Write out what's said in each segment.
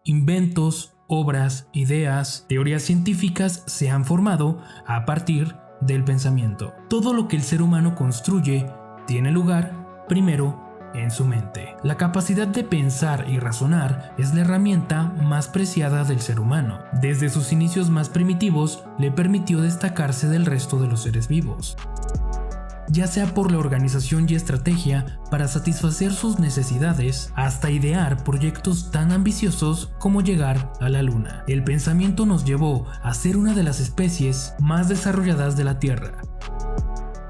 Inventos, obras, ideas, teorías científicas se han formado a partir del pensamiento. Todo lo que el ser humano construye tiene lugar primero en su mente. La capacidad de pensar y razonar es la herramienta más preciada del ser humano. Desde sus inicios más primitivos le permitió destacarse del resto de los seres vivos, ya sea por la organización y estrategia para satisfacer sus necesidades, hasta idear proyectos tan ambiciosos como llegar a la luna. El pensamiento nos llevó a ser una de las especies más desarrolladas de la Tierra.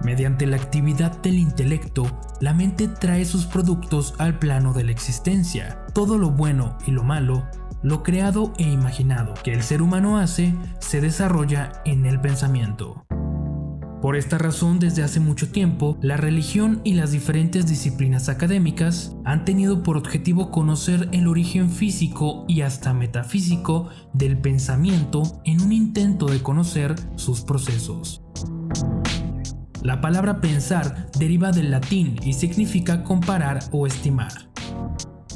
Mediante la actividad del intelecto, la mente trae sus productos al plano de la existencia. Todo lo bueno y lo malo, lo creado e imaginado que el ser humano hace, se desarrolla en el pensamiento. Por esta razón, desde hace mucho tiempo, la religión y las diferentes disciplinas académicas han tenido por objetivo conocer el origen físico y hasta metafísico del pensamiento en un intento de conocer sus procesos. La palabra pensar deriva del latín y significa comparar o estimar.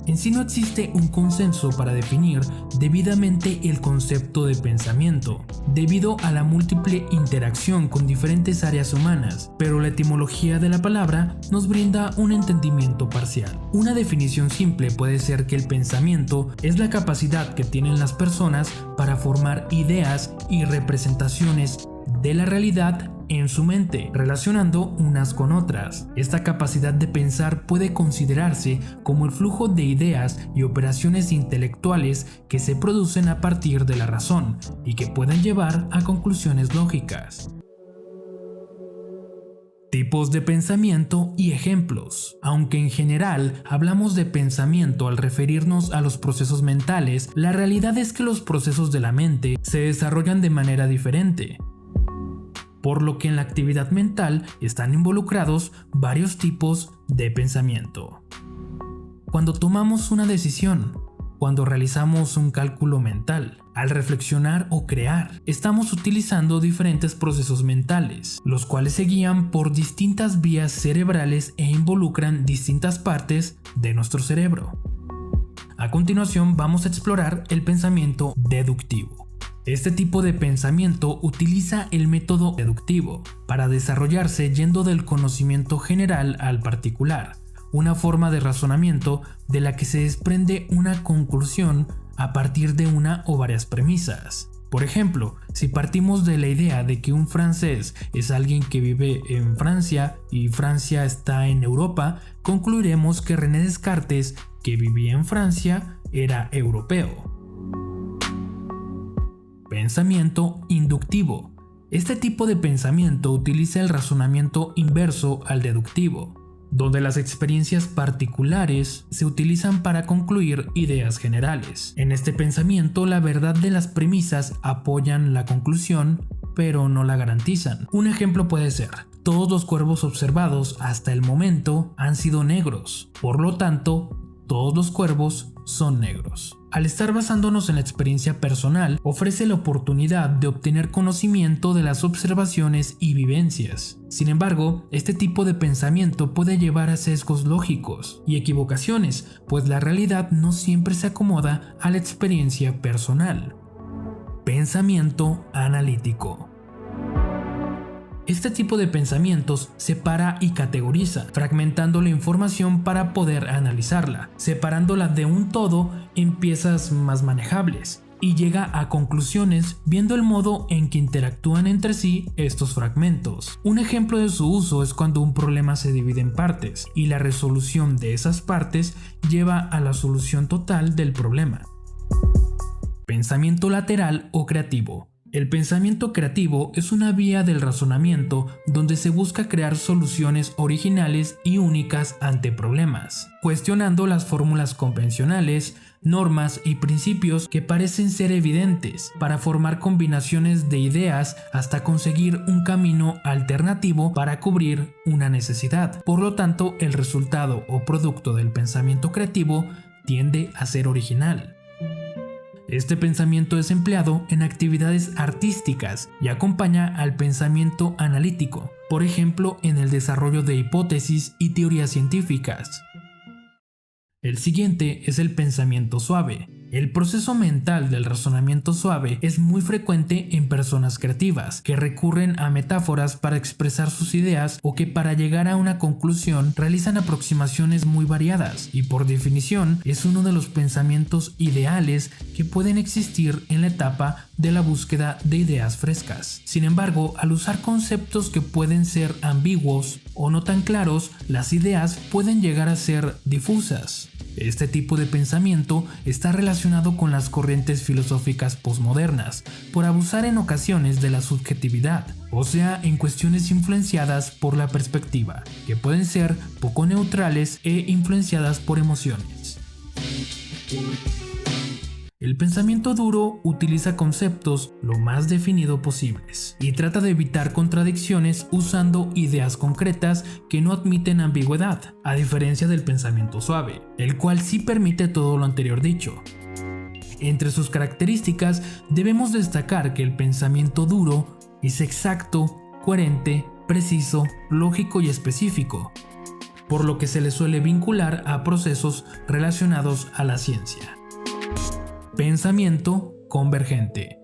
En sí no existe un consenso para definir debidamente el concepto de pensamiento, debido a la múltiple interacción con diferentes áreas humanas, pero la etimología de la palabra nos brinda un entendimiento parcial. Una definición simple puede ser que el pensamiento es la capacidad que tienen las personas para formar ideas y representaciones de la realidad en su mente, relacionando unas con otras. Esta capacidad de pensar puede considerarse como el flujo de ideas y operaciones intelectuales que se producen a partir de la razón y que pueden llevar a conclusiones lógicas. Tipos de pensamiento y ejemplos. Aunque en general hablamos de pensamiento al referirnos a los procesos mentales, la realidad es que los procesos de la mente se desarrollan de manera diferente, por lo que en la actividad mental están involucrados varios tipos de pensamiento. Cuando tomamos una decisión, cuando realizamos un cálculo mental, al reflexionar o crear, estamos utilizando diferentes procesos mentales, los cuales se guían por distintas vías cerebrales e involucran distintas partes de nuestro cerebro. A continuación vamos a explorar el pensamiento deductivo. Este tipo de pensamiento utiliza el método deductivo para desarrollarse yendo del conocimiento general al particular, una forma de razonamiento de la que se desprende una conclusión a partir de una o varias premisas. Por ejemplo, si partimos de la idea de que un francés es alguien que vive en Francia y Francia está en Europa, concluiremos que René Descartes, que vivía en Francia, era europeo. Pensamiento inductivo. Este tipo de pensamiento utiliza el razonamiento inverso al deductivo, donde las experiencias particulares se utilizan para concluir ideas generales. En este pensamiento, la verdad de las premisas apoyan la conclusión, pero no la garantizan. Un ejemplo puede ser: todos los cuervos observados hasta el momento han sido negros, por lo tanto, todos los cuervos son negros. Al estar basándonos en la experiencia personal, ofrece la oportunidad de obtener conocimiento de las observaciones y vivencias. Sin embargo, este tipo de pensamiento puede llevar a sesgos lógicos y equivocaciones, pues la realidad no siempre se acomoda a la experiencia personal. Pensamiento analítico. Este tipo de pensamientos separa y categoriza, fragmentando la información para poder analizarla, separándola de un todo en piezas más manejables, y llega a conclusiones viendo el modo en que interactúan entre sí estos fragmentos. Un ejemplo de su uso es cuando un problema se divide en partes, y la resolución de esas partes lleva a la solución total del problema. Pensamiento lateral o creativo. El pensamiento creativo es una vía del razonamiento donde se busca crear soluciones originales y únicas ante problemas, cuestionando las fórmulas convencionales, normas y principios que parecen ser evidentes, para formar combinaciones de ideas hasta conseguir un camino alternativo para cubrir una necesidad. Por lo tanto, el resultado o producto del pensamiento creativo tiende a ser original. Este pensamiento es empleado en actividades artísticas y acompaña al pensamiento analítico, por ejemplo, en el desarrollo de hipótesis y teorías científicas. El siguiente es el pensamiento suave. El proceso mental del razonamiento suave es muy frecuente en personas creativas, que recurren a metáforas para expresar sus ideas o que para llegar a una conclusión realizan aproximaciones muy variadas y por definición es uno de los pensamientos ideales que pueden existir en la etapa de la búsqueda de ideas frescas. Sin embargo, al usar conceptos que pueden ser ambiguos o no tan claros, las ideas pueden llegar a ser difusas. Este tipo de pensamiento está relacionado con las corrientes filosóficas posmodernas, por abusar en ocasiones de la subjetividad, o sea, en cuestiones influenciadas por la perspectiva, que pueden ser poco neutrales e influenciadas por emociones. El pensamiento duro utiliza conceptos lo más definido posibles y trata de evitar contradicciones usando ideas concretas que no admiten ambigüedad, a diferencia del pensamiento suave, el cual sí permite todo lo anterior dicho. Entre sus características debemos destacar que el pensamiento duro es exacto, coherente, preciso, lógico y específico, por lo que se le suele vincular a procesos relacionados a la ciencia. Pensamiento convergente.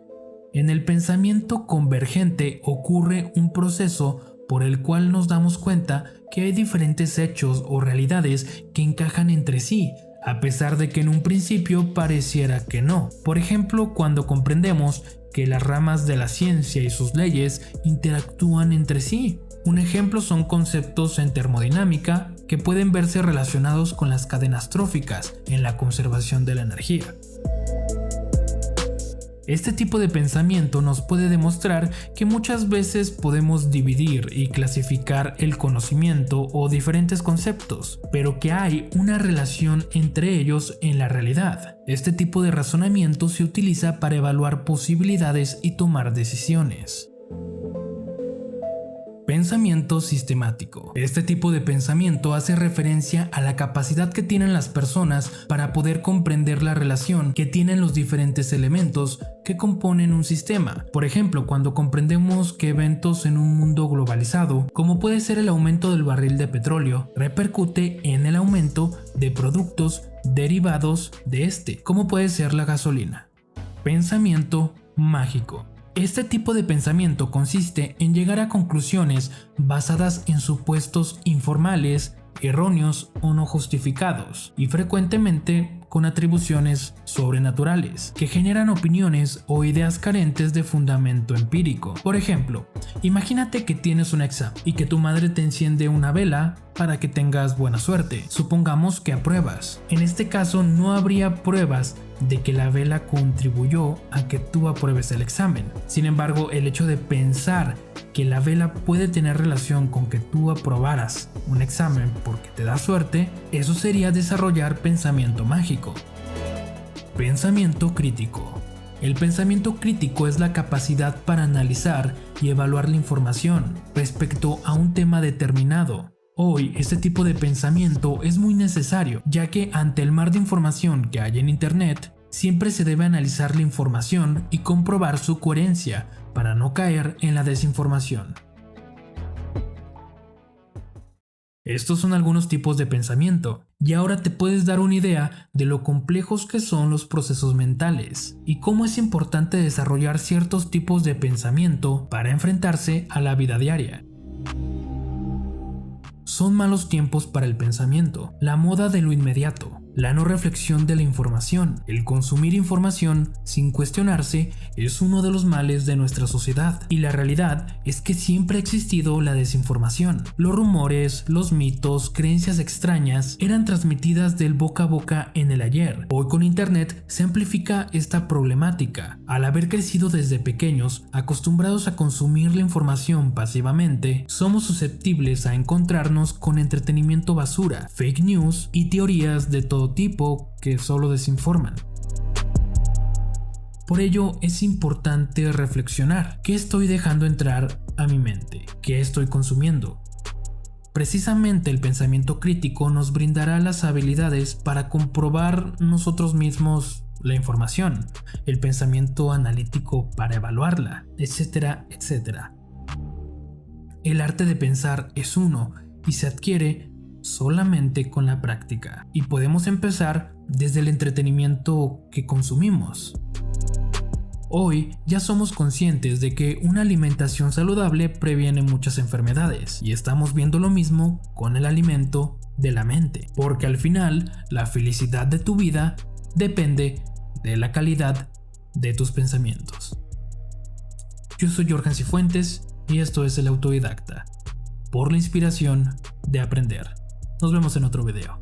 En el pensamiento convergente ocurre un proceso por el cual nos damos cuenta que hay diferentes hechos o realidades que encajan entre sí, a pesar de que en un principio pareciera que no. Por ejemplo, cuando comprendemos que las ramas de la ciencia y sus leyes interactúan entre sí. Un ejemplo son conceptos en termodinámica que pueden verse relacionados con las cadenas tróficas en la conservación de la energía. Este tipo de pensamiento nos puede demostrar que muchas veces podemos dividir y clasificar el conocimiento o diferentes conceptos, pero que hay una relación entre ellos en la realidad. Este tipo de razonamiento se utiliza para evaluar posibilidades y tomar decisiones. Pensamiento sistemático. Este tipo de pensamiento hace referencia a la capacidad que tienen las personas para poder comprender la relación que tienen los diferentes elementos que componen un sistema. Por ejemplo, cuando comprendemos que eventos en un mundo globalizado, como puede ser el aumento del barril de petróleo, repercute en el aumento de productos derivados de este, como puede ser la gasolina. Pensamiento mágico. Este tipo de pensamiento consiste en llegar a conclusiones basadas en supuestos informales, erróneos o no justificados, y frecuentemente con atribuciones sobrenaturales, que generan opiniones o ideas carentes de fundamento empírico. Por ejemplo, imagínate que tienes un examen y que tu madre te enciende una vela para que tengas buena suerte. Supongamos que apruebas. En este caso no habría pruebas de que la vela contribuyó a que tú apruebes el examen. Sin embargo, el hecho de pensar que la vela puede tener relación con que tú aprobaras un examen porque te da suerte, eso sería desarrollar pensamiento mágico. Pensamiento crítico. El pensamiento crítico es la capacidad para analizar y evaluar la información respecto a un tema determinado. Hoy, este tipo de pensamiento es muy necesario, ya que ante el mar de información que hay en Internet, siempre se debe analizar la información y comprobar su coherencia para no caer en la desinformación. Estos son algunos tipos de pensamiento, y ahora te puedes dar una idea de lo complejos que son los procesos mentales y cómo es importante desarrollar ciertos tipos de pensamiento para enfrentarse a la vida diaria. Son malos tiempos para el pensamiento, la moda de lo inmediato, la no reflexión de la información. El consumir información sin cuestionarse es uno de los males de nuestra sociedad, y la realidad es que siempre ha existido la desinformación. Los rumores, los mitos, creencias extrañas eran transmitidas del boca a boca en el ayer. Hoy con internet se amplifica esta problemática. Al haber crecido desde pequeños, acostumbrados a consumir la información pasivamente, somos susceptibles a encontrarnos con entretenimiento basura, fake news y teorías de todo tipo que solo desinforman. Por ello es importante reflexionar: ¿qué estoy dejando entrar a mi mente? ¿Qué estoy consumiendo? Precisamente el pensamiento crítico nos brindará las habilidades para comprobar nosotros mismos la información, el pensamiento analítico para evaluarla, etcétera, etcétera. El arte de pensar es uno y se adquiere solamente con la práctica, y podemos empezar desde el entretenimiento que consumimos. Hoy ya somos conscientes de que una alimentación saludable previene muchas enfermedades y estamos viendo lo mismo con el alimento de la mente, porque al final la felicidad de tu vida depende de la calidad de tus pensamientos. Yo soy Jorge Cifuentes y esto es El Autodidacta, por la inspiración de aprender. Nos vemos en otro video.